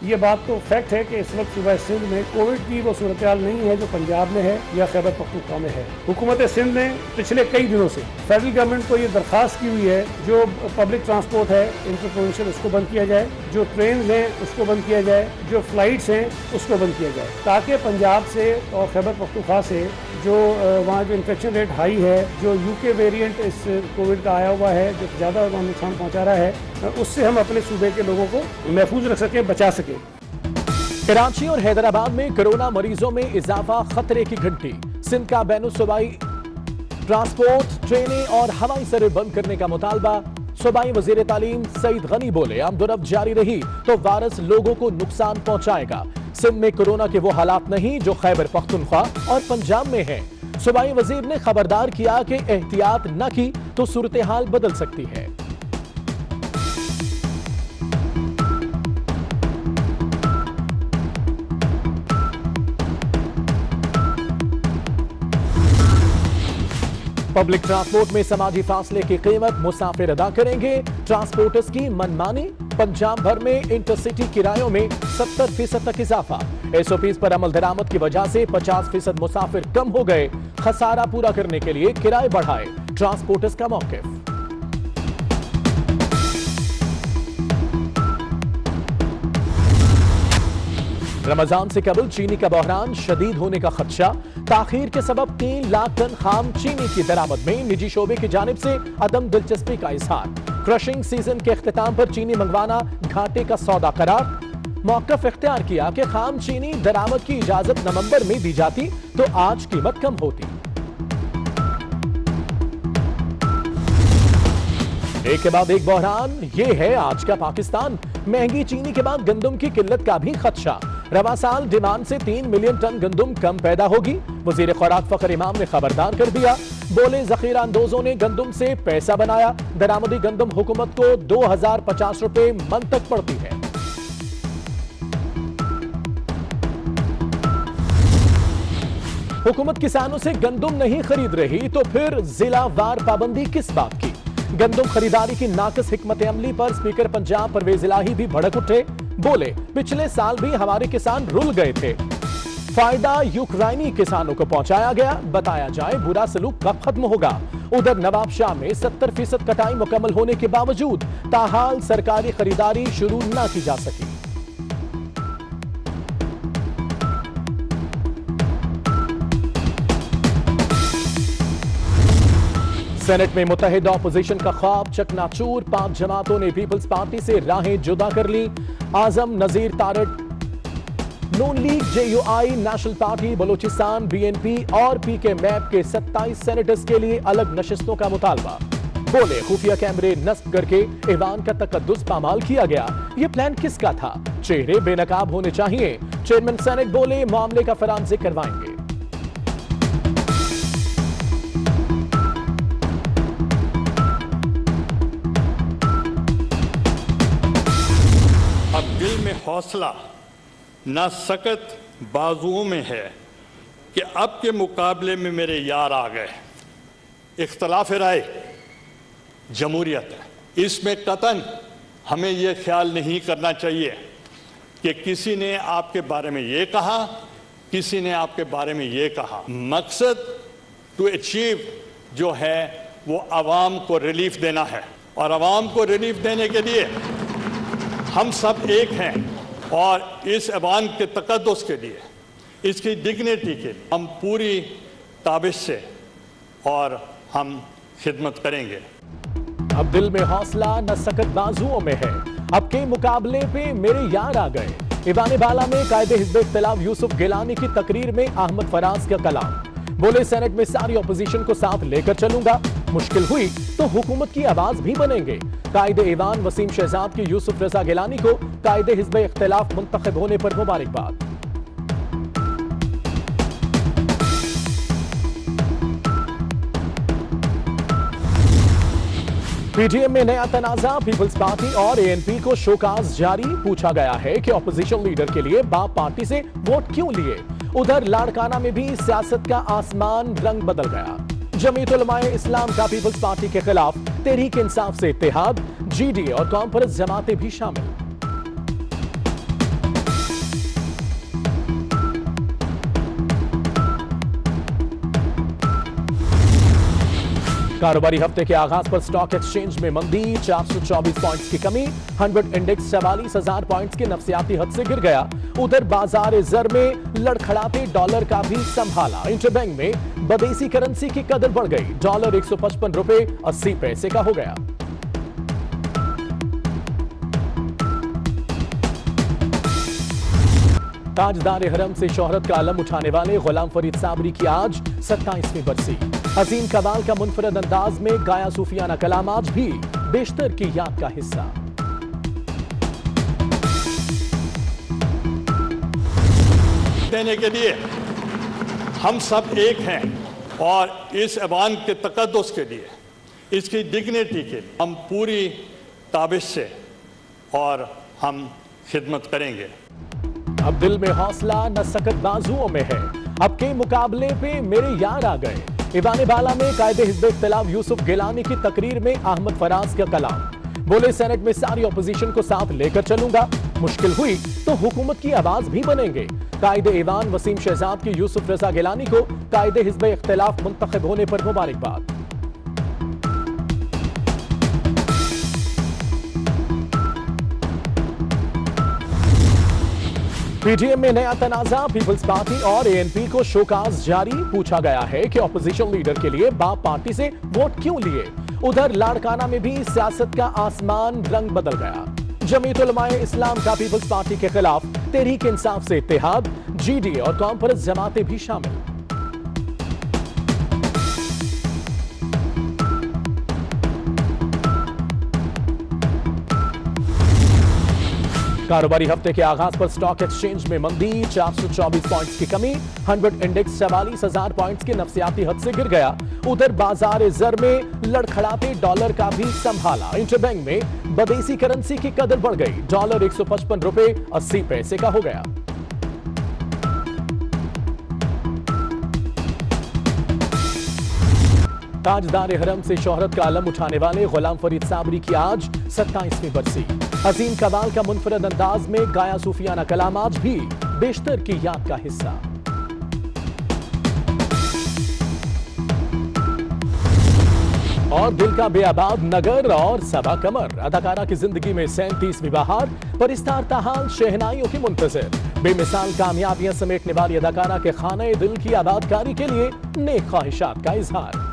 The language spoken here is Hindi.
ये बात तो फैक्ट है कि इस वक्त सूबा सिंध में कोविड की वो सूरत हाल नहीं है जो पंजाब में है या खैबर पख्तूनख्वा में है। हुकूमत सिंध ने पिछले कई दिनों से फेडरल गवर्नमेंट को ये दरख्वास्त की हुई है जो पब्लिक ट्रांसपोर्ट है इंटर प्रोविंशियल उसको बंद किया जाए, जो ट्रेन हैं उसको बंद किया जाए, जो फ्लाइट्स हैं उसको बंद किया जाए, ताकि पंजाब से और खैबर पख्तूनख्वा से जो वहाँ जो इन्फेक्शन रेट हाई है, जो यूके वेरिएंट इस कोविड का आया हुआ है जो ज़्यादा नुकसान पहुँचा रहा है, उससे हम अपने सूबे के लोगों को महफूज रख सकें, बचा सकें। कराची और हैदराबाद में कोरोना मरीजों में इजाफा, खतरे की घंटी। सिंध का बैनुसूबाई ट्रांसपोर्ट, ट्रेनें और हवाई सर्वे बंद करने का मुतालबा। सूबाई वजीर तालीम सईद गनी बोले, आमदोरफ्त जारी रही तो वायरस लोगों को नुकसान पहुंचाएगा। सिंध में कोरोना के वो हालात नहीं जो खैबर पख्तूनख्वा और पंजाब में हैं। सूबाई वजीर ने खबरदार किया कि एहतियात न की तो सूरत हाल बदल सकती है। पब्लिक ट्रांसपोर्ट में समाजी फासले की कीमत मुसाफिर अदा करेंगे। ट्रांसपोर्टर्स की मनमानी। पंजाब भर में इंटरसिटी किरायों में 70% तक इजाफा। एसओपीज पर अमल दरामद की वजह से 50% मुसाफिर कम हो गए। खसारा पूरा करने के लिए किराए बढ़ाए। ट्रांसपोर्टर्स का मौकिफ। रमजान से कबल चीनी का बहरान शदीद होने का खदशा। ताखीर के सबब 3 लाख टन खाम चीनी की दरामद में निजी शोबे की जानिब से अदम दिलचस्पी का इजहार। क्रशिंग सीजन के इख्तिताम पर चीनी मंगवाना घाटे का सौदा करार। मौकफ इख्तियार किया कि खाम चीनी दरामद की इजाजत नवंबर में दी जाती तो आज कीमत कम होती। एक के बाद एक बहरान, ये है आज का पाकिस्तान। महंगी चीनी के बाद गंदम की किल्लत का भी खदशा। रवा साल डिमांड से 3 मिलियन टन गंदम कम पैदा होगी। वजीर खुराक फखर इमाम ने खबरदार कर दिया। बोले, जखीरा अंदोजों ने गंदम से पैसा बनाया। दरामदी गंदम हुकूमत को 2050 रुपए मन तक पड़ती है। हुकूमत किसानों से गंदम नहीं खरीद रही तो फिर जिला वार पाबंदी किस बात की। गंदम खरीदारी की नाकस हिकमत अमली पर स्पीकर पंजाब परवेज इलाही भी भड़क उठे। बोले, पिछले साल भी हमारे किसान रुल गए थे। फायदा यूक्राइनी किसानों को पहुंचाया गया। बताया जाए बुरा सलूक कब खत्म होगा। उधर नवाबशाह में 70% कटाई मुकम्मल होने के बावजूद ताहाल सरकारी खरीदारी शुरू न की जा सकी। सेनेट में मुत्तहिद ऑपोजिशन का ख्वाब चकनाचूर। 5 जमातों ने पीपल्स पार्टी से राहें जुदा कर ली। Azam, Nazir Tarar, Noon league, JUI, national party, Balochistan, BNP और पीके मैप के 27 सेनेटर्स के लिए अलग नशिस्तों का मुतालबा। बोले, खुफिया कैमरे नस्ब करके ईवान का तकद्दुस पामाल किया गया। ये प्लान किसका था? चेहरे बेनकाब होने चाहिए। चेयरमैन सेनेट बोले, मामले का फरांजिक करवाएंगे। अब दिल में हौसला ना सकत बाजुओं में है कि अब के मुकाबले में मेरे यार आ गए। इख्तलाफ राय जमहूरियत है। इसमें कतन हमें यह ख्याल नहीं करना चाहिए कि किसी ने आपके बारे में ये कहा, किसी ने आपके बारे में ये कहा। मकसद टू अचीव जो है वो आवाम को रिलीफ देना है, और आवाम को रिलीफ देने के लिए हम सब एक हैं। और इस ऐवान के तकद्दुस के लिए, इसकी डिग्निटी के लिए हम पूरी ताबिश से और हम खिदमत करेंगे। अब दिल में हौसला न सकत बाजुओं में है। अब के मुकाबले पे मेरे यार आ गए। ईवान बाला में कायदे हिज़्ब इख्तिलाफ यूसुफ गिलानी की तकरीर में अहमद फराज का कलाम। बोले, सेनेट में सारी अपोजिशन को साथ लेकर चलूंगा। मुश्किल हुई तो हुकूमत की आवाज भी बनेंगे। कायदे ईवान वसीम शहजाद की यूसुफ रजा गिलानी को कायदे हिज़्ब इख्तिलाफ मुंतखब होने पर मुबारकबाद। पीडीएम में नया तनाजा। पीपल्स पार्टी और एएनपी को शोकाज जारी। पूछा गया है कि ऑपोजिशन लीडर के लिए बाप पार्टी से वोट क्यों लिए। उधर लाड़काना में भी सियासत का आसमान रंग बदल गया। जमीयत उलमाए इस्लाम का पीपल्स पार्टी के खिलाफ तहरीक इंसाफ से इत्तेहाद। जीडी और कॉन्फ्रेंस जमातें भी शामिल। कारोबारी हफ्ते के आगाज पर स्टॉक एक्सचेंज में मंदी, 424 पॉइंट्स की कमी, 100 इंडेक्स 44,000 पॉइंट्स के नफसियाती हद से गिर गया। उधर बाजार ज़र में लड़खड़ाते डॉलर का भी संभाला। इंटरबैंक में बदेसी करेंसी की कदर बढ़ गई, डॉलर 155 रुपए 80 पैसे का हो गया। ताजदार हरम से शोहरत का आलम उठाने वाले गुलाम फरीद साबरी की आज 27वीं बरसी। अजीम कमाल का मुनफरद अंदाज में गाया सूफियाना कलाम आज भी बेशतर की याद का हिस्सा। देने के लिए हम सब एक हैं और इस ऐवान के तकद्दुस के लिए, इसकी डिग्निटी के लिए हम पूरी ताबिश से और हम खिदमत करेंगे। अब दिल में हौसला न सकत बाजुओं में है, अब के मुकाबले पे मेरे यार आ गए। ईवान बाला में कायदे हिज़्ब इख्तिलाफ यूसुफ गिलानी की तकरीर में अहमद फराज का कलाम। बोले, सेनेट में सारी ऑपोजिशन को साथ लेकर चलूंगा, मुश्किल हुई तो हुकूमत की आवाज भी बनेंगे। कायदे ईवान वसीम शहजाद की यूसुफ रजा गिलानी को कायदे हिज़्ब इख्तिलाफ मुंतखब होने पर मुबारकबाद। पीटीएम में नया तनाजा, पीपल्स पार्टी और एएनपी को शोकाज जारी। पूछा गया है कि ऑपोजिशन लीडर के लिए बाप पार्टी से वोट क्यों लिए। उधर लाड़काना में भी सियासत का आसमान रंग बदल गया। जमीयत उलमाए इस्लाम का पीपल्स पार्टी के खिलाफ तहरीक इंसाफ से इत्तेहाद, जीडीए और कॉन्फ्रेंस जमातें भी शामिल। कारोबारी हफ्ते के आगाज पर स्टॉक एक्सचेंज में मंदी, 424 पॉइंट्स की कमी, 100 इंडेक्स 44,000 पॉइंट्स के नफसियाती हद से गिर गया। उधर बाजार ज़र में लड़खड़ाते डॉलर का भी संभाला। इंटरबैंक में बदेसी करेंसी की कदर बढ़ गई, डॉलर 155 रुपए 80 पैसे का हो गया। ताजदार हरम से शोहरत का आलम उठाने वाले गुलाम फरीद साबरी की आज 27वीं बरसी। अजीम कमाल का मुनफरद अंदाज में गाया सूफियाना कलाम आज भी बेशतर की याद का हिस्सा। और दिल का बेआबाद नगर और सबा कमर, अदाकारा की जिंदगी में 37वीं बहार, पर इस्तार ताहाल शहनाइयों की मुंतज़िर। बेमिसाल कामयाबियां समेटने वाली अदाकारा के खाने दिल की आबादकारी के लिए नेक ख्वाहिशात का इजहार।